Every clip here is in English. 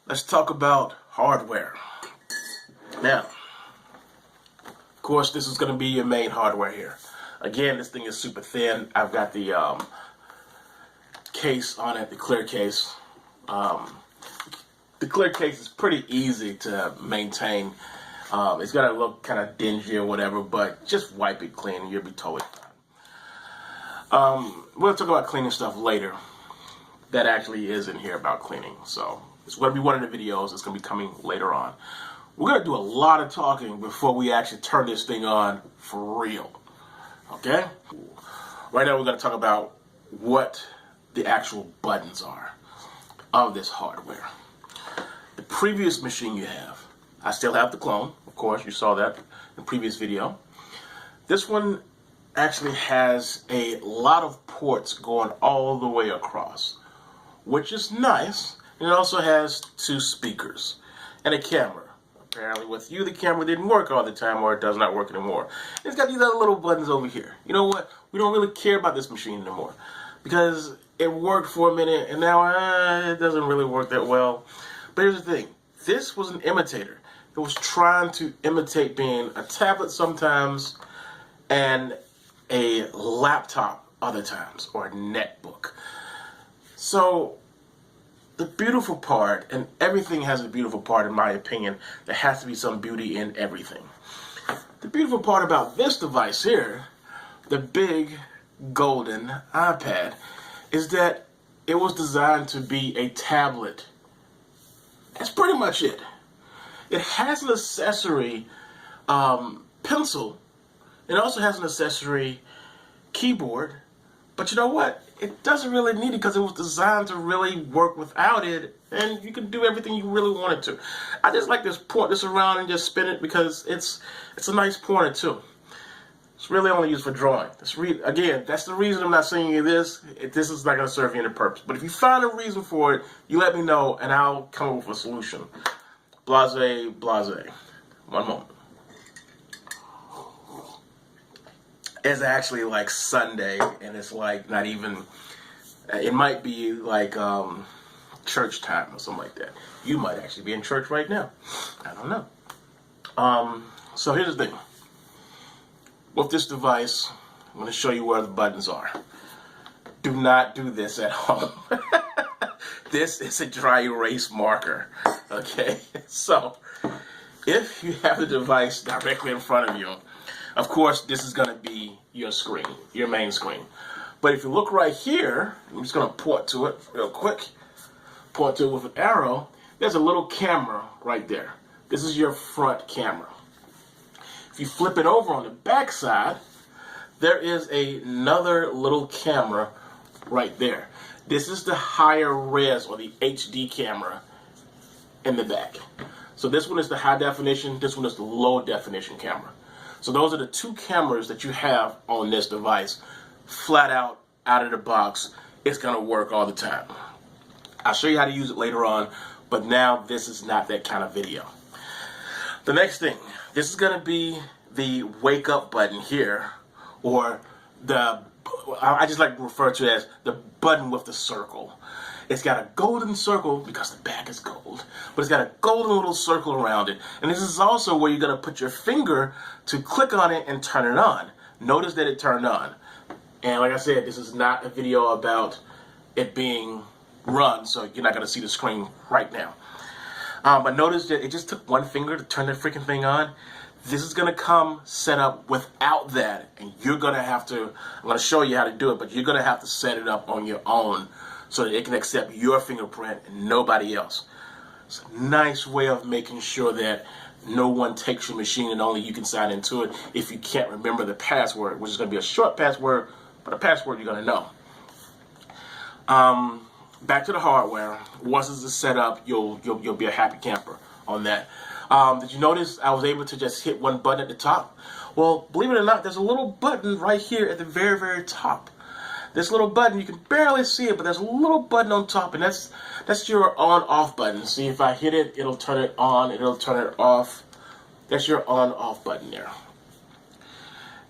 Let's talk about hardware. Now, of course, this is going to be your main hardware here. Again, this thing is super thin. I've got the case on it, the clear case. The clear case is pretty easy to maintain. It's going to look kind of dingy or whatever, but just wipe it clean and you'll be totally fine. We'll talk about cleaning stuff later. That actually is in here about cleaning. So it's going to be one of the videos. It's going to be coming later on. We're going to do a lot of talking before we actually turn this thing on for real. Okay? Right now we're going to talk about what the actual buttons are of this hardware. The previous machine you have, I still have the clone. Of course, you saw that in the previous video. This one actually has a lot of ports going all the way across, which is nice. And it also has 2 speakers and a camera. Apparently with you, the camera didn't work all the time, or it does not work anymore. It's got these other little buttons over here. You know what? We don't really care about this machine anymore because it worked for a minute and now it doesn't really work that well. But here's the thing. This was an imitator. It was trying to imitate being a tablet sometimes and a laptop other times, or a netbook. So the beautiful part, and everything has a beautiful part in my opinion, there has to be some beauty in everything. The beautiful part about this device here, the big golden iPad, is that it was designed to be a tablet. That's pretty much it. It has an accessory pencil. It also has an accessory keyboard. But you know what? It doesn't really need it because it was designed to really work without it, and you can do everything you really wanted to. I just like this point this around and just spin it because it's a nice pointer too. It's really only used for drawing. Again, that's the reason I'm not saying you this. This is not going to serve you any purpose. But if you find a reason for it, you let me know and I'll come up with a solution. Blase, blase. One moment. It's actually like Sunday, and it's like not even, it might be like church time or something like that. You might actually be in church right now. I don't know. So here's the thing. With this device, I'm going to show you where the buttons are. Do not do this at home. This is a dry erase marker. Okay? So, if you have the device directly in front of you, of course, this is going to be your screen, your main screen. But if you look right here, I'm just going to point to it real quick. Point to it with an arrow. There's a little camera right there. This is your front camera. If you flip it over on the back side, there is another little camera right there. This is the higher res, or the HD camera in the back. So this one is the high definition, this one is the low definition camera. So those are the 2 cameras that you have on this device. Flat out of the box, it's going to work all the time. I'll show you how to use it later on, but now this is not that kind of video. The next thing, this is going to be the wake up button here, or I just like to refer to it as the button with the circle. It's got a golden circle because the back is gold, but it's got a golden little circle around it. And this is also where you're going to put your finger to click on it and turn it on. Notice that it turned on. And like I said, this is not a video about it being run, so you're not going to see the screen right now. But notice that it just took one finger to turn the freaking thing on. This is going to come set up without that, and you're going to have to, I'm going to show you how to do it, but you're going to have to set it up on your own so that it can accept your fingerprint and nobody else. It's a nice way of making sure that no one takes your machine and only you can sign into it if you can't remember the password, which is going to be a short password, but a password you're going to know. Back to the hardware. Once this is set up, you'll be a happy camper on that. Did you notice I was able to just hit one button at the top? Well, believe it or not, there's a little button right here at the very, very top. This little button, you can barely see it, but there's a little button on top, and that's your on-off button. See, if I hit it, it'll turn it on, it'll turn it off. That's your on-off button there.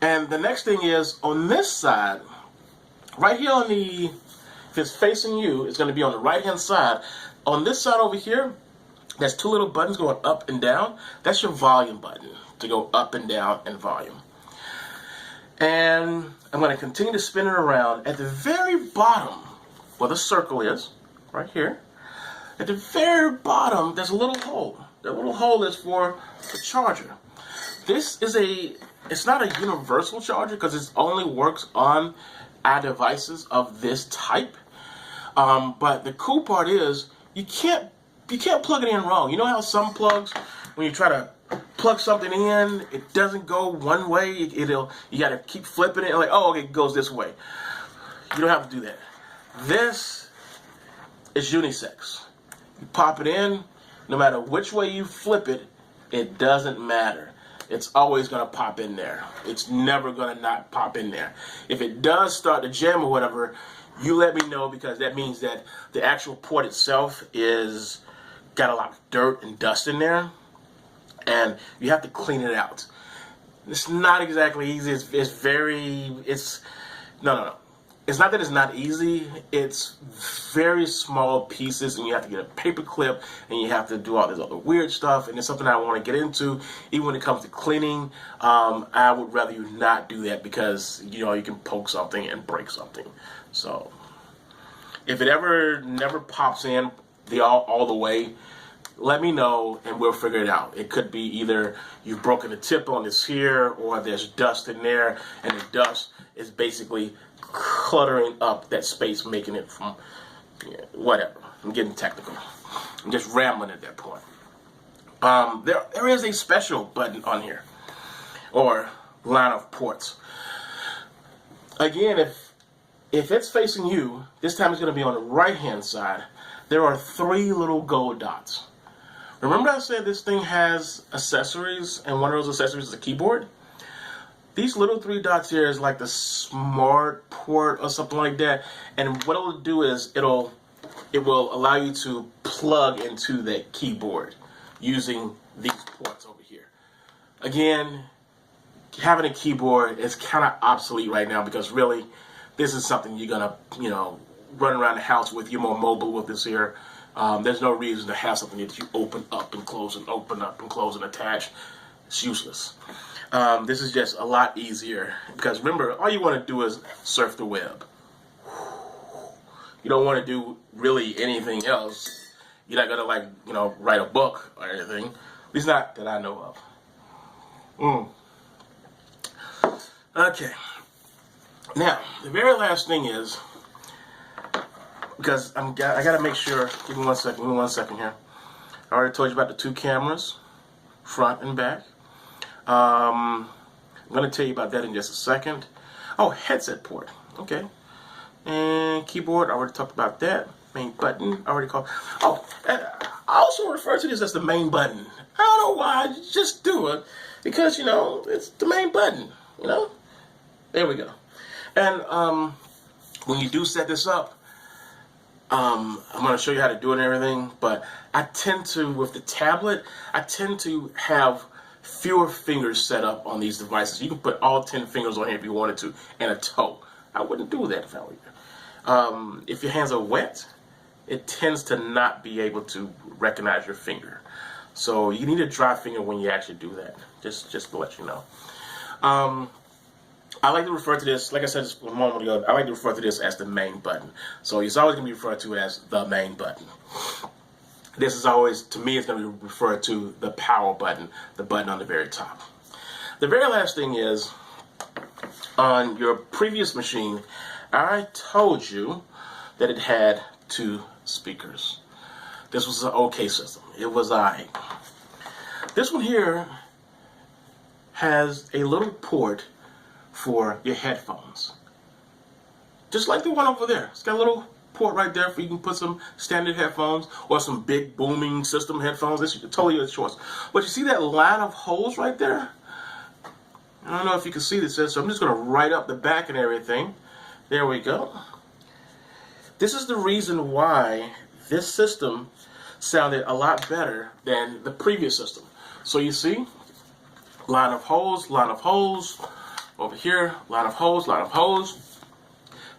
And the next thing is, on this side, right here on the, if it's facing you, it's going to be on the right-hand side. On this side over here, There's two little buttons going up and down. That's your volume button to go up and down in volume. And I'm going to continue to spin it around. At the very bottom, where the circle is, right here, at the very bottom, there's a little hole. That little hole is for the charger. This is it's not a universal charger because it only works on our devices of this type. But the cool part is you can't plug it in wrong. You know how some plugs, when you try to plug something in, it doesn't go one way. You got to keep flipping it. Like, oh, okay, it goes this way. You don't have to do that. This is unisex. You pop it in, no matter which way you flip it, it doesn't matter. It's always going to pop in there. It's never going to not pop in there. If it does start to jam or whatever, you let me know, because that means that the actual port itself is got a lot of dirt and dust in there, and you have to clean it out. It's not exactly easy. No. It's not that it's not easy. It's very small pieces, and you have to get a paper clip, and you have to do all this other weird stuff, and it's something I want to get into. Even when it comes to cleaning, I would rather you not do that, because you can poke something and break something. So if it never pops in all the way, let me know and we'll figure it out. It could be either you've broken the tip on this here, or there's dust in there, and the dust is basically cluttering up that space, making it from whatever. I'm getting technical. I'm just rambling at that point. There is a special button on here, or line of ports. Again, if it's facing you, this time it's going to be on the right hand side. There are 3 little gold dots. Remember I said this thing has accessories, and one of those accessories is a keyboard? These little 3 dots here is like the smart port or something like that. And what it'll do is it will allow you to plug into that keyboard using these ports over here. Again, having a keyboard is kind of obsolete right now, because really this is something you're gonna run around the house with. You're more mobile with this here. There's no reason to have something that you open up and close and open up and close and attach. It's useless. This is just a lot easier, because remember, all you want to do is surf the web. You don't want to do really anything else. You're not gonna write a book or anything. At least not that I know of. Okay. Now, the very last thing is, because I gotta make sure. Give me one second here. I already told you about the 2 cameras, front and back. I'm going to tell you about that in just a second. Oh, headset port. Okay. And keyboard, I already talked about that. Main button, I already called. Oh, I also refer to this as the main button. I don't know why, I just do it. Because, it's the main button, There we go. And when you do set this up, I'm going to show you how to do it and everything, but I tend to, with the tablet, have fewer fingers set up on these devices. You can put all 10 fingers on here if you wanted to, and a toe. I wouldn't do that if I were you. If your hands are wet, it tends to not be able to recognize your finger. So you need a dry finger when you actually do that, just to let you know. I like to refer to this, like I said just a moment ago, I like to refer to this as the main button. So it's always going to be referred to as the main button. This is always, to me, it's going to be referred to the power button, the button on the very top. The very last thing is, on your previous machine, I told you that it had 2 speakers. This was an OK system. It was This one here has a little port for your headphones. Just like the one over there. It's got a little port right there for you can put some standard headphones or some big booming system headphones. It's totally your choice. But you see that line of holes right there? I don't know if you can see this, so I'm just going to write up the back and everything. There we go. This is the reason why this system sounded a lot better than the previous system. So you see, line of holes, over here, line of holes.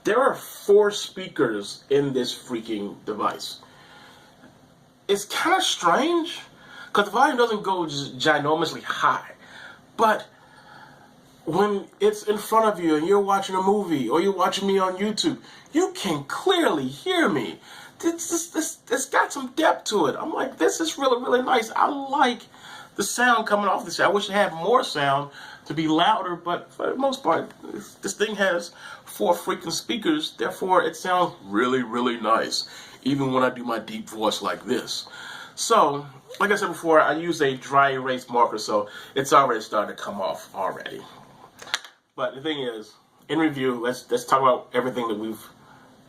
There are 4 speakers in this freaking device. it's kind of strange because the volume doesn't go just ginormously high, but when it's in front of you and you're watching a movie or you're watching me on YouTube, you can clearly hear me. It's got some depth to it. I'm like, this is really, really nice. I like the sound coming off this. I wish it had more sound to be louder, but for the most part, this thing has 4 freaking speakers. Therefore, it sounds really, really nice, even when I do my deep voice like this. So, like I said before, I use a dry erase marker, so it's already starting to come off already. But the thing is, in review, let's talk about everything that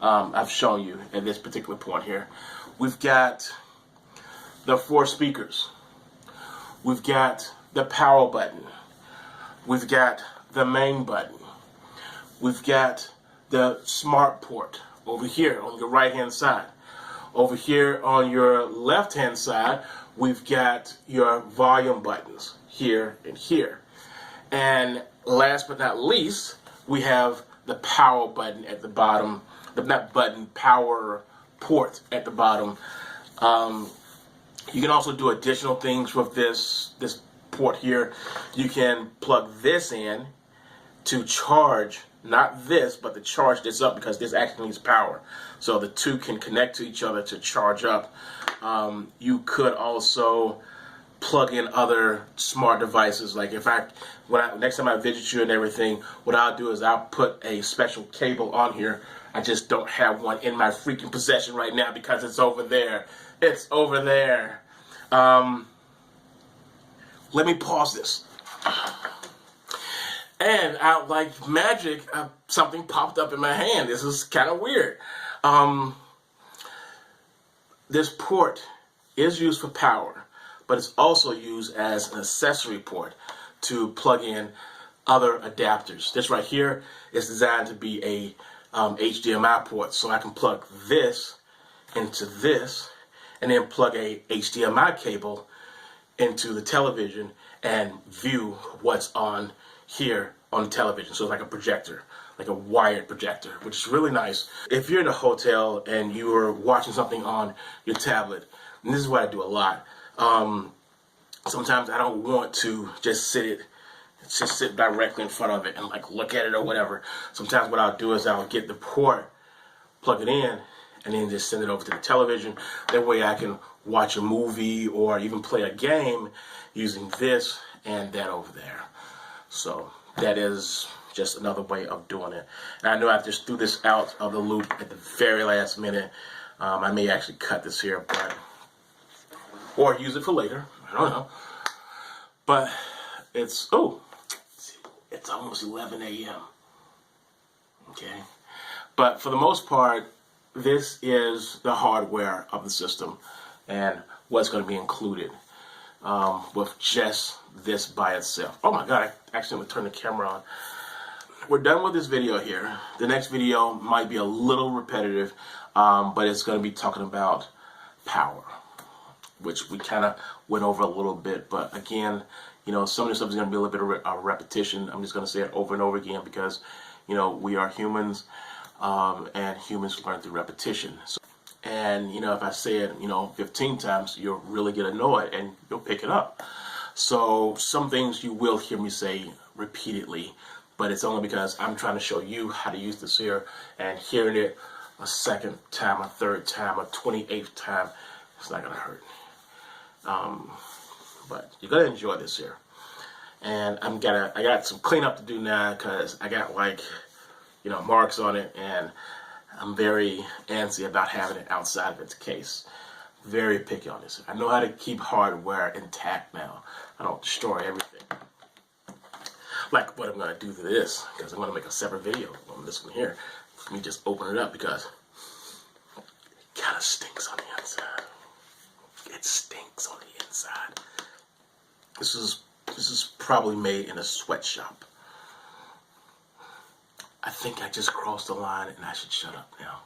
I've shown you at this particular point here. We've got the 4 speakers. We've got the power button. We've got the main button. We've got the smart port over here on your right hand side. Over here on your left hand side, we've got your volume buttons here and here. And last but not least, we have the power button at the bottom. Power port at the bottom. You can also do additional things with this port here. You can plug this in to charge, not this, but to charge this up, because this actually needs power. So the two can connect to each other to charge up. You could also plug in other smart devices. Like next time I visit you and everything, what I'll do is I'll put a special cable on here. I just don't have one in my freaking possession right now because it's over there. It's over there. Let me pause this. And out like magic, something popped up in my hand. This is kind of weird. This port is used for power, but it's also used as an accessory port to plug in other adapters. This right here is designed to be a HDMI port, so I can plug this into this and then plug a HDMI cable into the television and view what's on here on the television. So it's like a projector, like a wired projector, which is really nice. If you're in a hotel and you are watching something on your tablet, and this is what I do a lot, sometimes I don't want to just sit directly in front of it and like look at it or whatever. Sometimes what I'll do is I'll get the port, plug it in, and then just send it over to the television. That way I can watch a movie or even play a game using this and that over there. So that is just another way of doing it. And I know I just threw this out of the loop at the very last minute. I may actually cut this here, or use it for later. I don't know. But it's almost 11 a.m. Okay. But for the most part, this is the hardware of the system and what's going to be included with just this by itself. Oh my God, I accidentally turned the camera on. We're done with this video here. The next video might be a little repetitive, but it's going to be talking about power, which we kind of went over a little bit. But again, some of this stuff is going to be a little bit of repetition. I'm just going to say it over and over again because, we are humans, and humans learn through repetition. And, if I say it, 15 times, you'll really get annoyed and you'll pick it up. So some things you will hear me say repeatedly, but it's only because I'm trying to show you how to use this here, and hearing it a second time, a third time, a 28th time, it's not going to hurt. But you're going to enjoy this here. And I got some cleanup to do now because I got marks on it, and I'm very antsy about having it outside of its case. Very picky on this. I know how to keep hardware intact now. I don't destroy everything. Like what I'm going to do to this, because I'm going to make a separate video on this one here. Let me just open it up because it kind of stinks on the inside. It stinks on the inside. This is probably made in a sweatshop. I think I just crossed the line and I should shut up now.